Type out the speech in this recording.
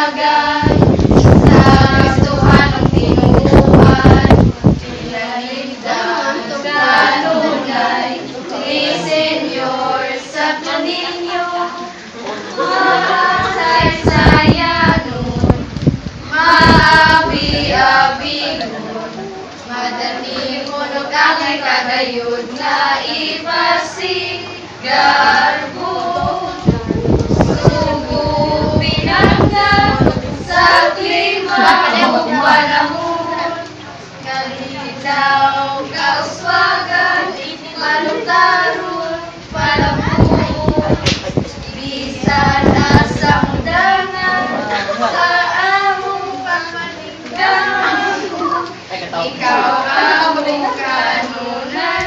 kauswagan, sa kastuhan ng tinubuhan, pinalibdan kanunay, ni Senyor sa ninyo, mga saysayano, maabi-abi madani mo no kangay kagayod nga ipasigarbo. Sugo pinangga sa klima o panahon, kalinaw kauswagan, malutaron panahon, bisan na sa undangan, sa among pagmaninggan, ikaw ang kanunay,